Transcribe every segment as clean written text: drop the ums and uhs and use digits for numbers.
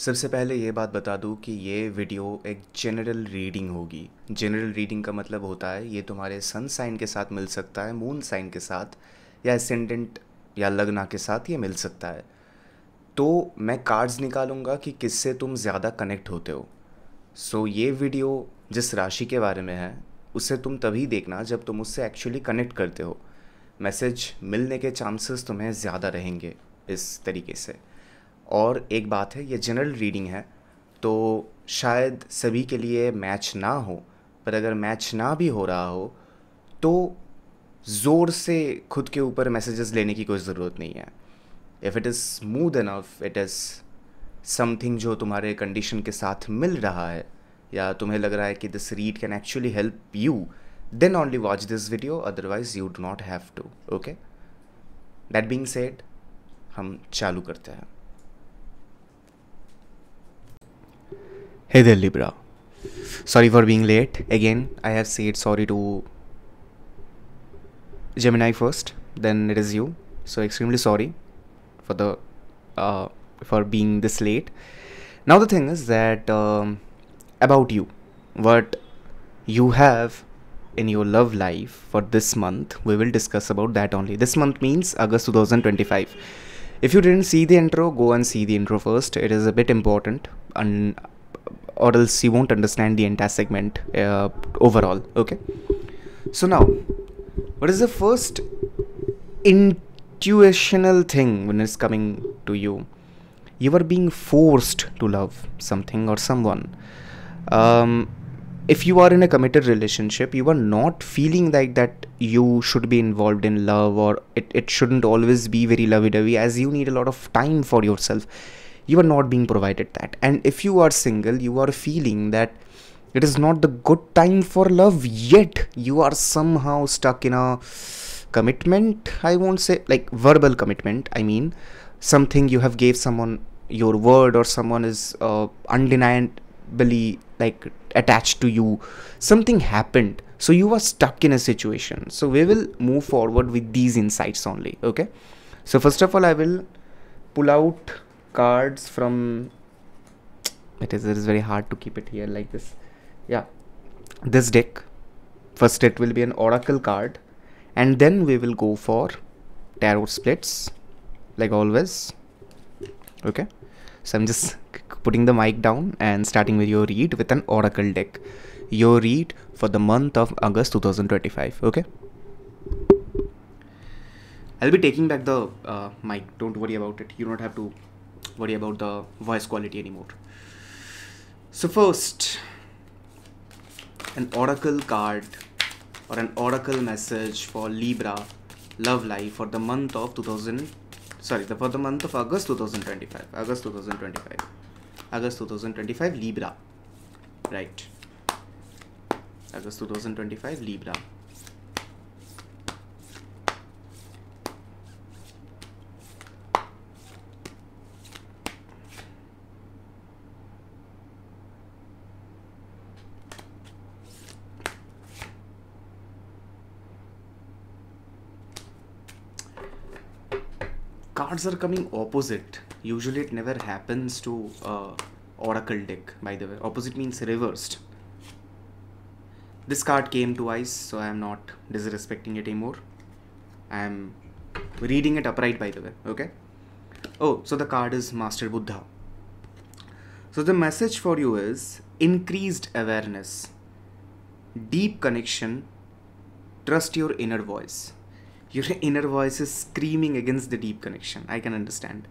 सबसे पहले ये बात बता दूँ कि ये वीडियो एक जनरल रीडिंग होगी। जनरल रीडिंग का मतलब होता है ये तुम्हारे सन साइन के साथ मिल सकता है, मून साइन के साथ, या एसेंडेंट या लग्ना के साथ ये मिल सकता है। तो मैं कार्ड्स निकालूंगा कि किससे तुम ज़्यादा कनेक्ट होते हो। सो ये वीडियो जिस राशि के बारे में है उसे तुम तभी देखना जब तुम उससे एक्चुअली कनेक्ट करते हो। मैसेज मिलने के चांसेस तुम्हें ज़्यादा रहेंगे इस तरीके से। और एक बात है, ये जनरल रीडिंग है तो शायद सभी के लिए मैच ना हो, पर अगर मैच ना भी हो रहा हो तो ज़ोर से खुद के ऊपर मैसेजेस लेने की कोई ज़रूरत नहीं है। If it is smooth enough, it is something जो तुम्हारे कंडीशन के साथ मिल रहा है, या तुम्हें लग रहा है कि this read can actually help you, then only watch this video, otherwise you do not have to. Okay, that being said, हम चालू करते हैं। Hey there, Libra. Sorry for being late. Again, I have said sorry to Gemini first, then it is you. So extremely sorry for the for being this late. Now the thing is that about you, what you have in your love life for this month, we will discuss about that only. This month means August 2025. If you didn't see the intro, go and see the intro first. It is a bit important, and or else you won't understand the entire segment overall. Okay, so now what is the first intuitional thing when it's coming to you? You are being forced to love something or someone. um, if you are in a committed relationship, you are not feeling like that you should be involved in love, or it shouldn't always be very lovey-dovey, as you need a lot of time for yourself. You are not being provided that. And if you are single, you are feeling that it is not the good time for love, yet you are somehow stuck in a commitment. I won't say like verbal commitment, I mean something you have gave someone your word, or someone is undeniably like attached to you. Something happened, so you are stuck in a situation. So we will move forward with these insights only. Okay, so first of all, I will pull out cards from, it is very hard to keep it here like this, yeah, this deck. First it will be an oracle card, and then we will go for tarot splits like always. Okay, so I'm just putting the mic down and starting with your read with an oracle deck. Your read for the month of August 2025. Okay, I'll be taking back the mic, don't worry about it. You don't have to worry about the voice quality anymore. So first, an oracle card or an oracle message for Libra love life for the month of for the month of August 2025. August 2025 Libra, right? August 2025 Libra. Cards are coming opposite. Usually it never happens to oracle deck, by the way. Opposite means reversed. This card came twice, so I am not disrespecting it anymore. I am reading it upright, by the way. Okay, oh, so the card is Master Buddha. So the message for you is increased awareness, deep connection, trust your inner voice. Your inner voice is screaming against the deep connection. I can understand.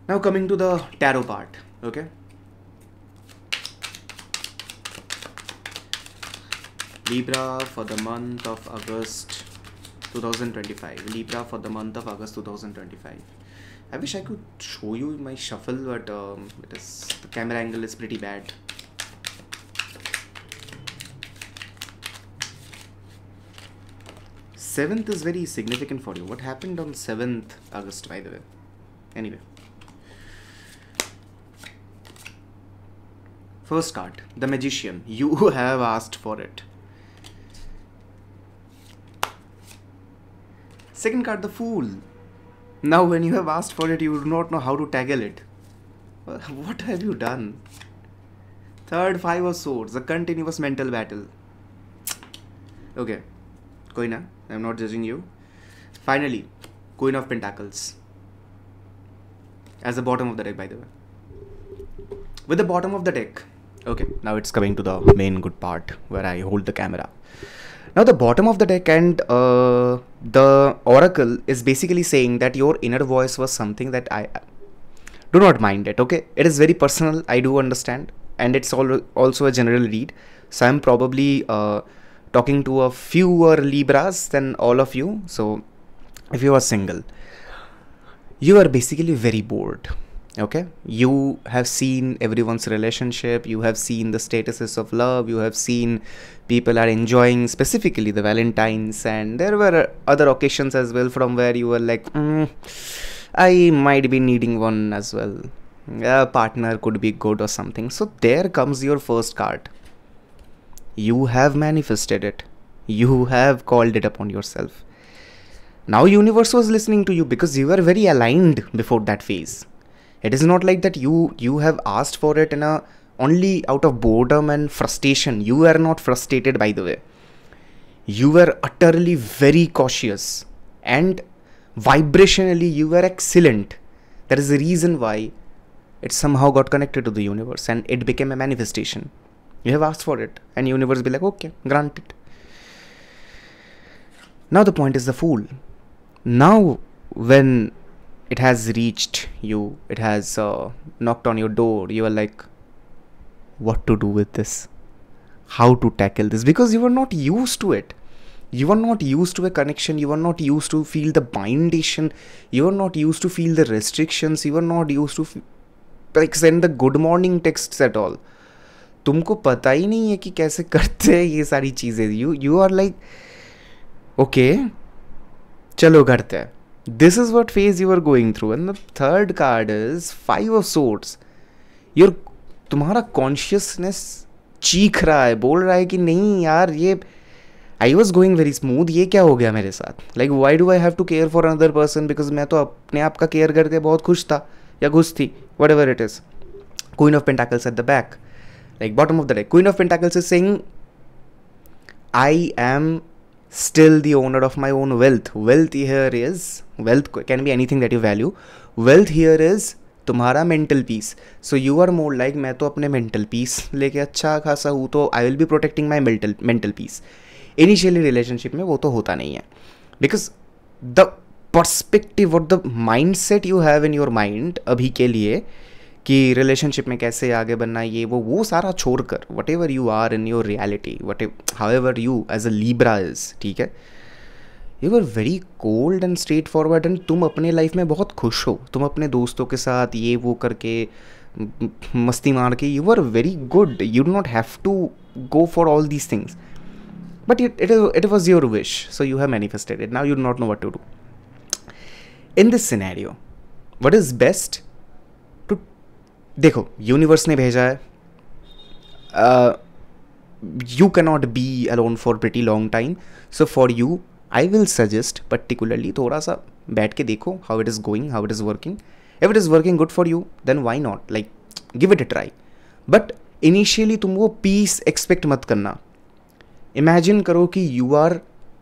Now coming to the tarot part. Okay, Libra for the month of August 2025. Libra for the month of August 2025. I wish I could show you my shuffle, but the camera angle is pretty bad. Seventh is very significant for you. What happened on 7th August, by the way? Anyway, first card, the Magician. You have asked for it. Second card, the Fool. Now when you have asked for it, you do not know how to tackle it. What have you done? Third, Five of Swords, a continuous mental battle. Okay, koi na, I'm not judging you. Finally, Queen of Pentacles. As the bottom of the deck, by the way. With the bottom of the deck. Okay, now it's coming to the main good part where I hold the camera. Now the bottom of the deck and the oracle is basically saying that your inner voice was something that I do not mind it. Okay, it is very personal, I do understand, and it's also a general read. So I'm probably talking to a fewer Libras than all of you. So if you are single, you are basically very bored. Okay, you have seen everyone's relationship, you have seen the statuses of love, you have seen people are enjoying specifically the Valentines, and there were other occasions as well from where you were like, I might be needing one as well, a partner could be good or something. So there comes your first card. You have manifested it, you have called it upon yourself. Now universe was listening to you because you were very aligned before that phase. It is not like that you have asked for it in a only out of boredom and frustration. You were not frustrated, by the way. You were utterly very cautious and vibrationally you were excellent. That is the reason why it somehow got connected to the universe and it became a manifestation. You have asked for it and universe be like, okay, granted. Now the point is the Fool. Now when it has reached you, it has knocked on your door, you are like, what to do with this? How to tackle this? Because you are not used to it. You are not used to a connection. You are not used to feel the bindation. You are not used to feel the restrictions. You are not used to like send the good morning texts at all. तुमको पता ही नहीं है कि कैसे करते हैं ये सारी चीज़ें. You are like, okay, चलो करते हैं. This is what phase you are going through. And the third card is Five of Swords. तुम्हारा consciousness चीख रहा है, बोल रहा है कि नहीं यार ये I was going very smooth, ये क्या हो गया मेरे साथ. Like why do I have to care for another person? Because मैं तो अपने आप का केयर करके बहुत खुश था या खुश थी, whatever it is. Queen of Pentacles at the back, like bottom of the deck. Queen of Pentacles is saying, I am still the owner of my own wealth. Wealth here is, wealth can be anything that you value. Wealth here is तुम्हारा mental peace. So you are more like, मैं तो अपने mental peace लेके अच्छा खासा हूँ, तो I will be protecting my mental peace. Initially relationship में वो तो होता नहीं है, because the perspective or the mindset you have in your mind अभी के लिए कि रिलेशनशिप में कैसे आगे बनना, ये वो सारा छोड़कर whatever you are in your reality, however you as a Libra is, ठीक है, you are very cold and straightforward and तुम अपने लाइफ में बहुत खुश हो. तुम अपने दोस्तों के साथ ये वो करके मस्ती मार के you are very good. You do not have to go for all these things. But it was your wish, so you have manifested it. Now you do not know what to do. In this scenario, what is best to देखो, universe ने भेजा है. You cannot be alone for pretty long time. So for you, I will suggest particularly थोड़ा सा बैठ के देखो how it is going, how it is working. If it is working good for you, then why not? Like give it a try. But initially तुम वो peace expect मत करना. Imagine करो कि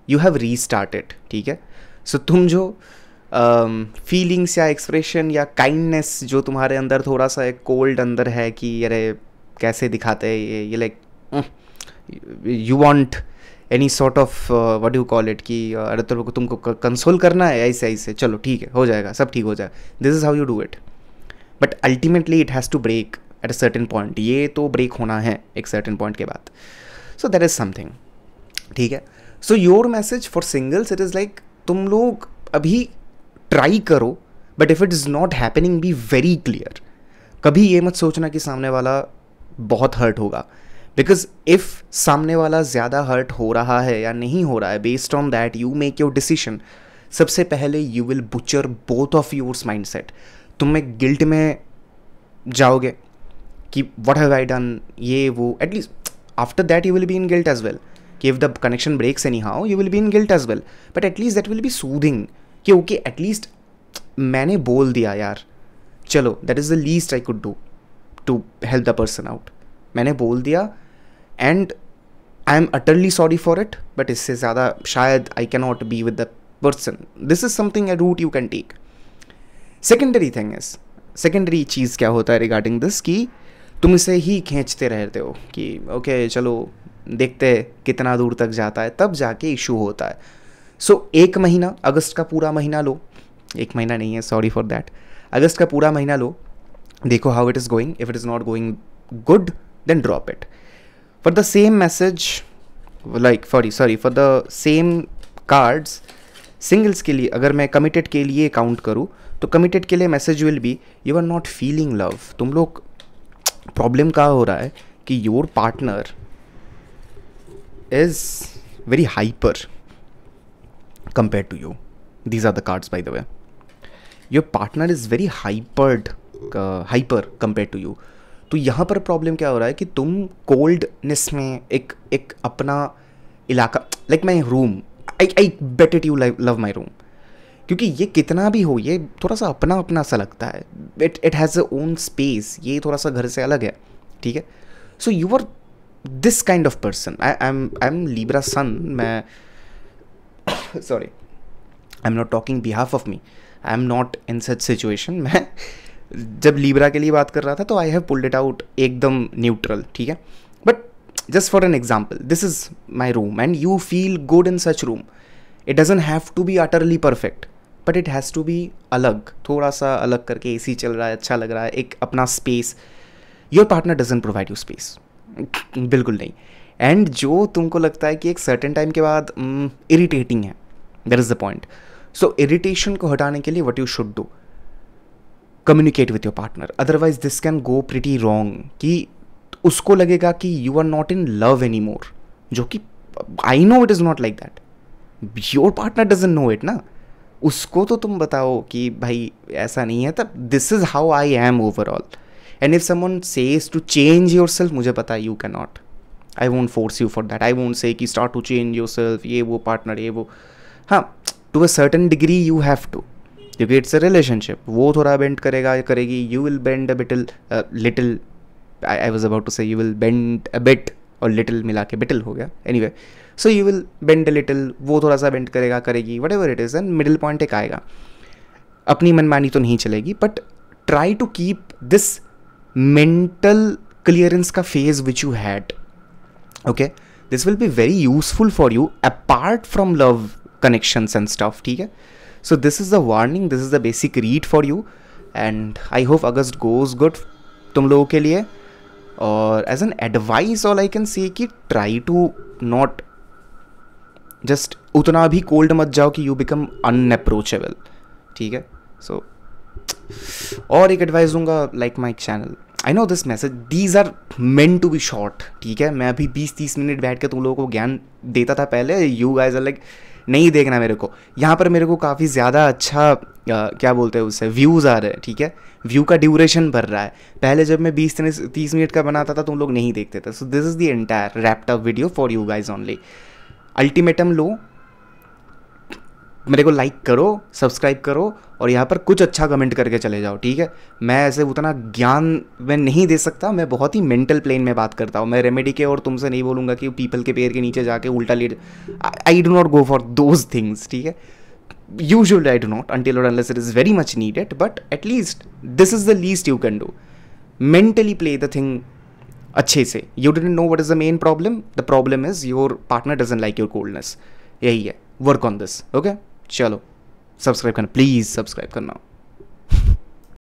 you have restarted, ठीक है. So तुम जो फीलिंग्स या एक्सप्रेशन या काइंडनेस जो तुम्हारे अंदर थोड़ा सा एक कोल्ड अंदर है कि अरे कैसे दिखाते हैं ये like you want any sort of what do call it कि अरे तुमको कंसोल करना है ऐसे ऐसे, चलो ठीक है, हो जाएगा, सब ठीक हो जाएगा. This is how you do it. But ultimately it has to break at a certain point. ये तो ब्रेक होना है एक सर्टेन पॉइंट के बाद. सो दैट इज़ समथिंग, ठीक है. So your message for singles it is like, तुम लोग अभी ट्राई करो, but if it is not happening be very clear. कभी ये मत सोचना कि सामने वाला बहुत हर्ट होगा, बिकॉज इफ़ सामने वाला ज़्यादा हर्ट हो रहा है या नहीं हो रहा है, based on that you make your decision. सबसे पहले you will butcher both of yours mind set. तुम में गिल्ट में जाओगे कि व्हाट हैव आई डन, ये वो. At least after that you will be in guilt as well कि if the connection breaks anyhow you will be in guilt as well. But at least that will be soothing कि okay at least मैंने बोल दिया यार चलो that is the least I could do to help the person out. मैंने बोल दिया and I am utterly sorry for it, but इससे ज़्यादा शायद I can not be with the person. This is something, a route you can take. Secondary thing is, secondary चीज़ क्या होता है रिगार्डिंग दिस कि तुम इसे ही खींचते रहते हो कि ओके चलो देखते कितना दूर तक जाता है, तब जाके इशू होता है. सो एक महीना, अगस्त का पूरा महीना लो, एक महीना नहीं है, सॉरी फॉर दैट, अगस्त का पूरा महीना लो, देखो how it is going. If it is not going good then drop it. For the same message like sorry for the same cards, singles के लिए अगर मैं कमिटेड के लिए काउंट करूँ तो कमिटेड के लिए message will be you are not feeling love. तुम लोग, प्रॉब्लम क्या हो रहा है कि your partner is very hyper compare to you. These are the cards by the way. Your partner is very hyper compare to you. तो यहाँ पर प्रॉब्लम क्या हो रहा है कि तुम कोल्डनेस में एक अपना इलाका, like my room, I bet it you love my room, क्योंकि ये कितना भी हो ये थोड़ा सा अपना अपना सा लगता है. It has a own space, ये थोड़ा सा घर से अलग है, ठीक है. So you are this kind of person. I am Libra sun. मैं sorry, I am not talking behalf of me, I am not in such situation. मैं जब लीब्रा के लिए बात कर रहा था तो I have pulled it out एकदम न्यूट्रल, ठीक है. But just for an example, this is my room and you feel good in such room. It doesn't have to be utterly perfect, but it has to be अलग, थोड़ा सा अलग करके AC चल रहा है, अच्छा लग रहा है, एक अपना space. Your partner doesn't provide you space, बिल्कुल नहीं. एंड जो तुमको लगता है कि एक सर्टेन टाइम के बाद इरिटेटिंग है, that is the point. So irritation को हटाने के लिए what you should do, communicate with your partner. Otherwise this can go pretty wrong कि उसको लगेगा कि you are not in love anymore, जो कि I know it is not like that. Your partner doesn't know it ना. उसको तो तुम बताओ कि भाई ऐसा नहीं है, तब this is how I am overall. And if someone says to change yourself, मुझे पता है you can not. I won't force you for that. I won't say कि start to change yourself, ये वो partner ये वो. हाँ, to a certain degree you have to, क्योंकि इट्स अ रिलेशनशिप. वो थोड़ा बेंड करेगा करेगी, you will bend a little. I was about to से you will bend a bit, और लिटिल मिला के बिटल हो गया. Anyway, so you will bend a little, वो थोड़ा सा बेंड करेगा करेगी, whatever it is, and middle point एक आएगा. अपनी मनमानी तो नहीं चलेगी, but try to keep this mental clearance का phase which you had. Okay, this will be very useful for you apart from love connections and stuff, ठीक है. So this is the warning, this is the basic read for you, and I hope August goes good तुम लोगों के लिए. और as an advice all I can say कि try to not just उतना भी कोल्ड मत जाओ कि यू बिकम अनअप्रोचेबल, ठीक है. सो और एक एडवाइस दूंगा, like my channel, I know this message, these are meant to be short, ठीक है. मैं अभी 20-30 मिनट बैठ के तुम लोगों को ज्ञान देता था पहले. यू गाइज आर लाइक नहीं देखना मेरे को. यहाँ पर मेरे को काफ़ी ज़्यादा अच्छा क्या बोलते हैं उससे, व्यूज़ आ रहे हैं, ठीक है. व्यू का ड्यूरेशन बढ़ रहा है. पहले जब मैं 20-30 मिनट का बनाता था तुम लोग नहीं देखते थे. So this is the entire wrapped up video for you guys only. Ultimatum लो, मेरे को लाइक करो, सब्सक्राइब करो, और यहाँ पर कुछ अच्छा कमेंट करके चले जाओ, ठीक है. मैं ऐसे उतना ज्ञान मैं नहीं दे सकता, मैं बहुत ही मेंटल प्लेन में बात करता हूँ. मैं रेमेडी के और तुमसे नहीं बोलूँगा कि पीपल के पेड़ के नीचे जाके उल्टा lead. I do not go for those things, ठीक है. Usually I do not until or unless it is very much needed, but at least this is the least you can do. Mentally play the thing अच्छे से. You didn't know what is the main problem. The problem is your partner doesn't like your coldness. यही है, work on this. Okay, चलो subscribe करना, please subscribe करना.